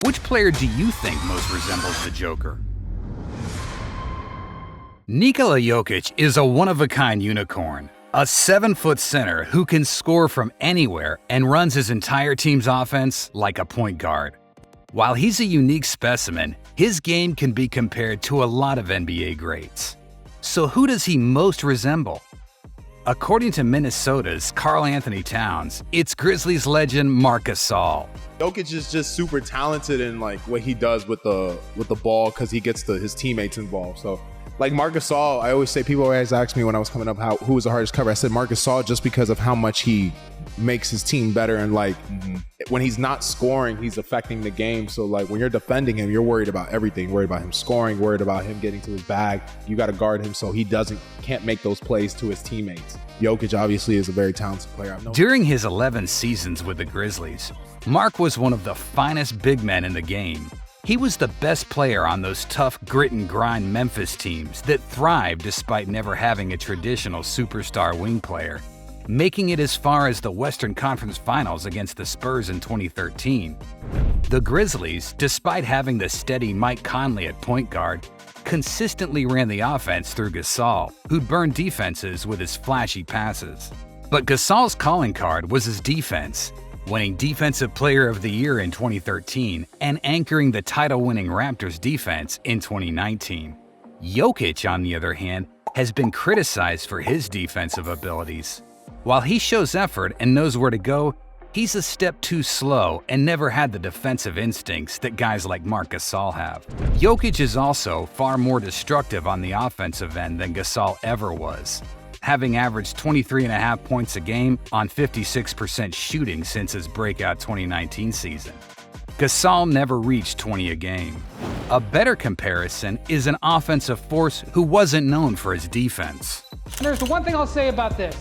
Which player do you think most resembles the Joker? Nikola Jokic is a one-of-a-kind unicorn, a 7-foot center who can score from anywhere and runs his entire team's offense like a point guard. While he's a unique specimen, his game can be compared to a lot of NBA greats. So who does he most resemble? According to Minnesota's Karl-Anthony Towns, it's Grizzlies legend Marc Gasol. Jokic is just super talented in like what he does with the ball because he gets his teammates involved. So like Marc Gasol, I always say, people always ask me when I was coming up who was the hardest cover. I said Marc Gasol just because of how much he makes his team better, and like when he's not scoring, he's affecting the game. So like when you're defending him, you're worried about everything, worried about him scoring, worried about him getting to his bag. You got to guard him so he can't make those plays to his teammates. Jokic obviously is a very talented player. During his 11 seasons with the Grizzlies, Marc was one of the finest big men in the game. He was the best player on those tough grit and grind Memphis teams that thrived despite never having a traditional superstar wing player, making it as far as the Western Conference Finals against the Spurs in 2013. The Grizzlies, despite having the steady Mike Conley at point guard, consistently ran the offense through Gasol, who'd burn defenses with his flashy passes. But Gasol's calling card was his defense, winning Defensive Player of the Year in 2013 and anchoring the title-winning Raptors defense in 2019. Jokic, on the other hand, has been criticized for his defensive abilities. While he shows effort and knows where to go, he's a step too slow and never had the defensive instincts that guys like Marc Gasol have. Jokic is also far more destructive on the offensive end than Gasol ever was, having averaged 23.5 points a game on 56% shooting since his breakout 2019 season. Gasol never reached 20 a game. A better comparison is an offensive force who wasn't known for his defense. There's the one thing I'll say about this.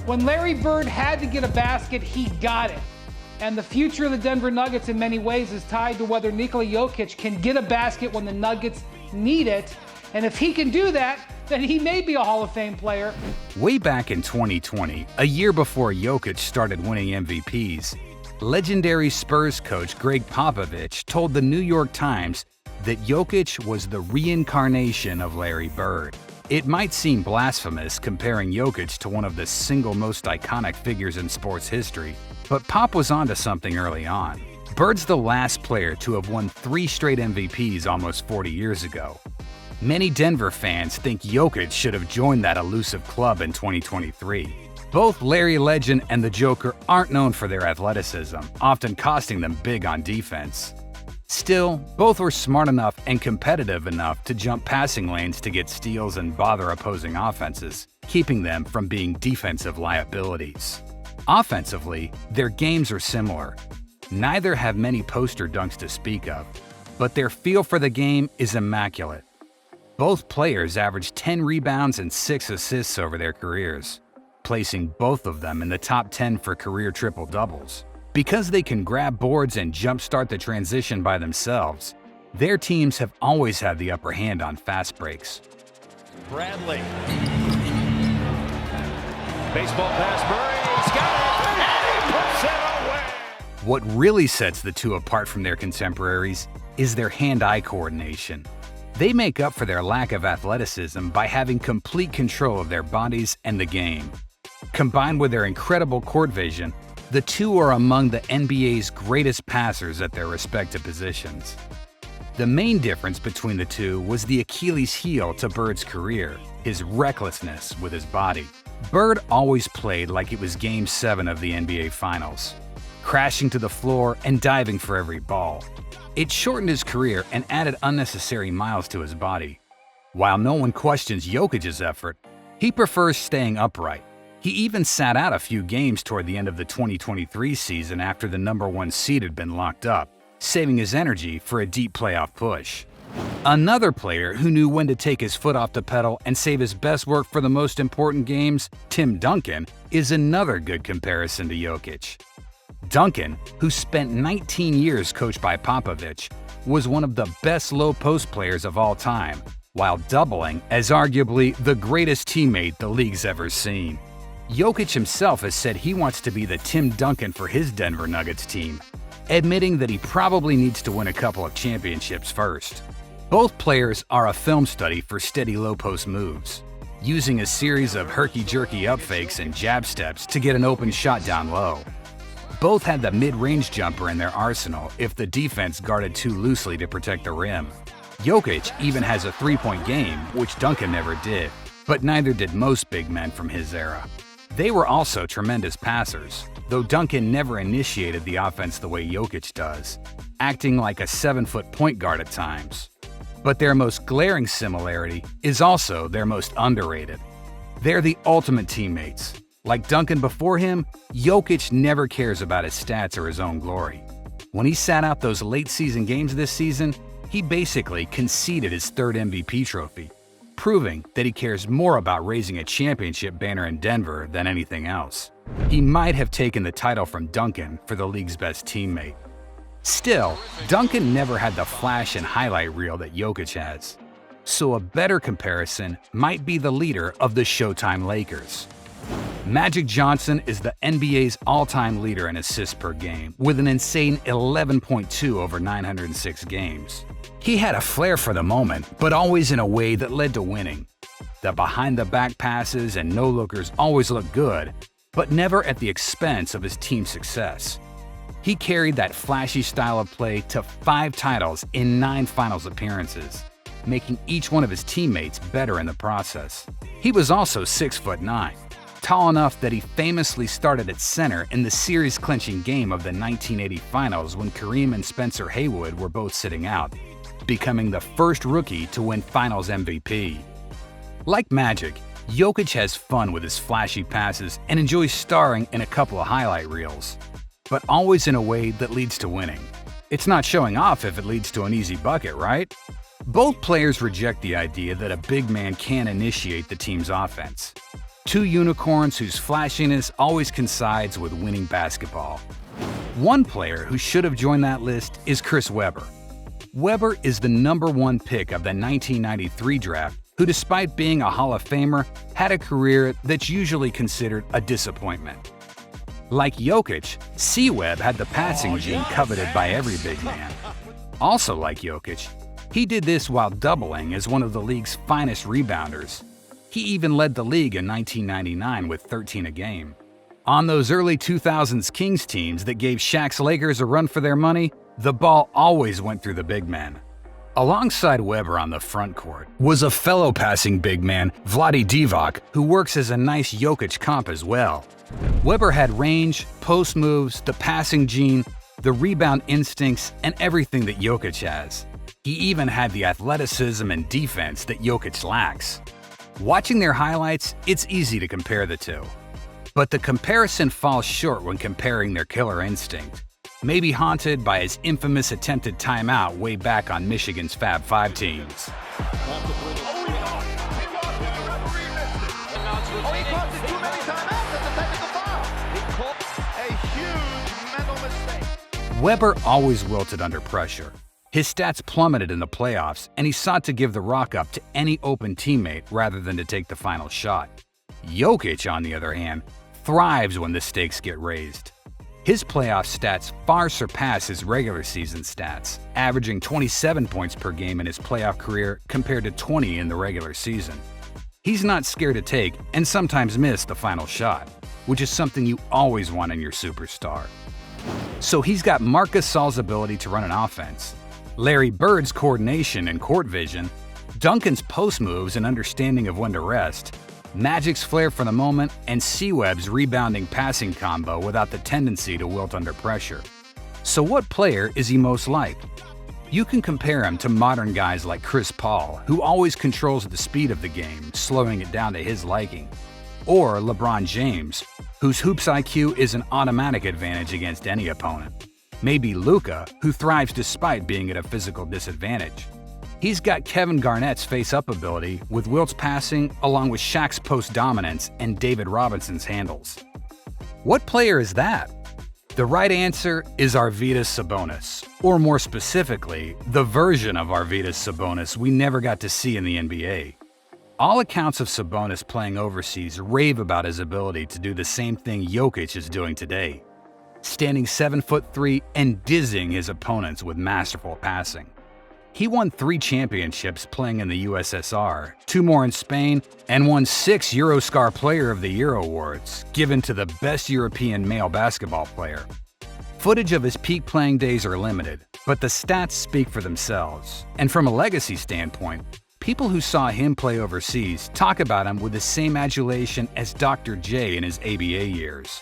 When Larry Bird had to get a basket, he got it. And the future of the Denver Nuggets in many ways is tied to whether Nikola Jokic can get a basket when the Nuggets need it. And if he can do that, then he may be a Hall of Fame player. Way back in 2020, a year before Jokic started winning MVPs, legendary Spurs coach Greg Popovich told the New York Times that Jokic was the reincarnation of Larry Bird. It might seem blasphemous comparing Jokic to one of the single most iconic figures in sports history, but Pop was onto something early on. Bird's the last player to have won 3 straight MVPs almost 40 years ago. Many Denver fans think Jokic should have joined that elusive club in 2023. Both Larry Legend and the Joker aren't known for their athleticism, often costing them big on defense. Still, both were smart enough and competitive enough to jump passing lanes to get steals and bother opposing offenses, keeping them from being defensive liabilities. Offensively, their games are similar. Neither have many poster dunks to speak of, but their feel for the game is immaculate. Both players averaged 10 rebounds and 6 assists over their careers, placing both of them in the top 10 for career triple-doubles. Because they can grab boards and jumpstart the transition by themselves, their teams have always had the upper hand on fast breaks. Bradley. Baseball pass, Murray's got it, and he puts it away. What really sets the two apart from their contemporaries is their hand-eye coordination. They make up for their lack of athleticism by having complete control of their bodies and the game. Combined with their incredible court vision, the two are among the NBA's greatest passers at their respective positions. The main difference between the two was the Achilles heel to Bird's career, his recklessness with his body. Bird always played like it was Game 7 of the NBA Finals, crashing to the floor and diving for every ball. It shortened his career and added unnecessary miles to his body. While no one questions Jokic's effort, he prefers staying upright. He even sat out a few games toward the end of the 2023 season after the #1 seed had been locked up, saving his energy for a deep playoff push. Another player who knew when to take his foot off the pedal and save his best work for the most important games, Tim Duncan, is another good comparison to Jokic. Duncan, who spent 19 years coached by Popovich, was one of the best low-post players of all time, while doubling as arguably the greatest teammate the league's ever seen. Jokic himself has said he wants to be the Tim Duncan for his Denver Nuggets team, admitting that he probably needs to win a couple of championships first. Both players are a film study for steady low-post moves, using a series of herky-jerky up fakes and jab steps to get an open shot down low. Both had the mid-range jumper in their arsenal if the defense guarded too loosely to protect the rim. Jokic even has a three-point game, which Duncan never did, but neither did most big men from his era. They were also tremendous passers, though Duncan never initiated the offense the way Jokic does, acting like a 7-foot point guard at times. But their most glaring similarity is also their most underrated. They're the ultimate teammates. Like Duncan before him, Jokic never cares about his stats or his own glory. When he sat out those late-season games this season, he basically conceded his third MVP trophy, proving that he cares more about raising a championship banner in Denver than anything else. He might have taken the title from Duncan for the league's best teammate. Still, Duncan never had the flash and highlight reel that Jokic has. So a better comparison might be the leader of the Showtime Lakers. Magic Johnson is the NBA's all-time leader in assists per game, with an insane 11.2 over 906 games. He had a flair for the moment, but always in a way that led to winning. The behind-the-back passes and no-lookers always looked good, but never at the expense of his team's success. He carried that flashy style of play to 5 titles in 9 finals appearances, making each one of his teammates better in the process. He was also 6'9", tall enough that he famously started at center in the series-clinching game of the 1980 finals when Kareem and Spencer Haywood were both sitting out, becoming the first rookie to win Finals MVP. Like Magic, Jokic has fun with his flashy passes and enjoys starring in a couple of highlight reels, but always in a way that leads to winning. It's not showing off if it leads to an easy bucket, right? Both players reject the idea that a big man can initiate the team's offense. Two unicorns whose flashiness always coincides with winning basketball. One player who should have joined that list is Chris Webber. Webber is the #1 pick of the 1993 draft, who despite being a Hall of Famer, had a career that's usually considered a disappointment. Like Jokic, C-Web had the passing gene coveted by every big man. Also like Jokic, he did this while doubling as one of the league's finest rebounders. He even led the league in 1999 with 13 a game. On those early 2000s Kings teams that gave Shaq's Lakers a run for their money, the ball always went through the big men. Alongside Webber on the front court was a fellow passing big man, Vlade Divac, who works as a nice Jokic comp as well. Webber had range, post moves, the passing gene, the rebound instincts, and everything that Jokic has. He even had the athleticism and defense that Jokic lacks. Watching their highlights, it's easy to compare the two. But the comparison falls short when comparing their killer instinct, maybe haunted by his infamous attempted timeout way back on Michigan's Fab Five teams. Webber always wilted under pressure. His stats plummeted in the playoffs, and he sought to give the rock up to any open teammate rather than to take the final shot. Jokic, on the other hand, thrives when the stakes get raised. His playoff stats far surpass his regular season stats, averaging 27 points per game in his playoff career compared to 20 in the regular season. He's not scared to take and sometimes miss the final shot, which is something you always want in your superstar. So he's got Marc Gasol's ability to run an offense, Larry Bird's coordination and court vision, Duncan's post moves and understanding of when to rest, Magic's flair for the moment, and C-Web's rebounding passing combo without the tendency to wilt under pressure. So what player is he most like? You can compare him to modern guys like Chris Paul, who always controls the speed of the game, slowing it down to his liking. Or LeBron James, whose hoops IQ is an automatic advantage against any opponent. Maybe Luka, who thrives despite being at a physical disadvantage. He's got Kevin Garnett's face-up ability with Wilt's passing along with Shaq's post dominance and David Robinson's handles. What player is that? The right answer is Arvydas Sabonis, or more specifically, the version of Arvydas Sabonis we never got to see in the NBA. All accounts of Sabonis playing overseas rave about his ability to do the same thing Jokic is doing today. standing 7'3" and dizzying his opponents with masterful passing. He won 3 championships playing in the USSR, 2 more in Spain, and won 6 Eurostar Player of the Year awards, given to the best European male basketball player. Footage of his peak playing days are limited, but the stats speak for themselves. And from a legacy standpoint, people who saw him play overseas talk about him with the same adulation as Dr. J in his ABA years.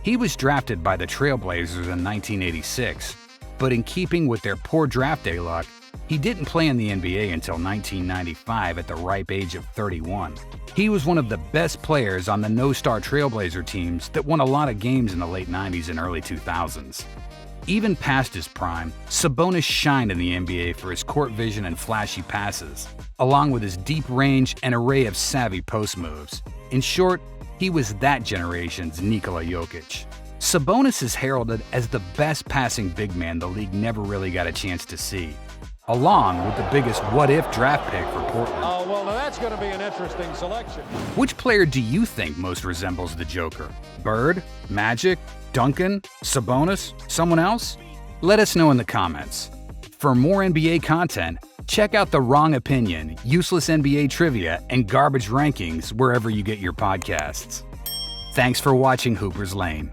He was drafted by the Trailblazers in 1986, but in keeping with their poor draft day luck, he didn't play in the NBA until 1995 at the ripe age of 31. He was one of the best players on the no-star Trailblazer teams that won a lot of games in the late 90s and early 2000s. Even past his prime, Sabonis shined in the NBA for his court vision and flashy passes, along with his deep range and array of savvy post moves. In short, he was that generation's Nikola Jokic. Sabonis is heralded as the best passing big man the league never really got a chance to see, along with the biggest what-if draft pick for Portland. Oh, well, now that's going to be an interesting selection. Which player do you think most resembles the Joker? Bird? Magic? Duncan? Sabonis? Someone else? Let us know in the comments. For more NBA content, check out The Wrong Opinion, Useless NBA Trivia, and Garbage Rankings wherever you get your podcasts. Thanks for watching Hooper's Lane.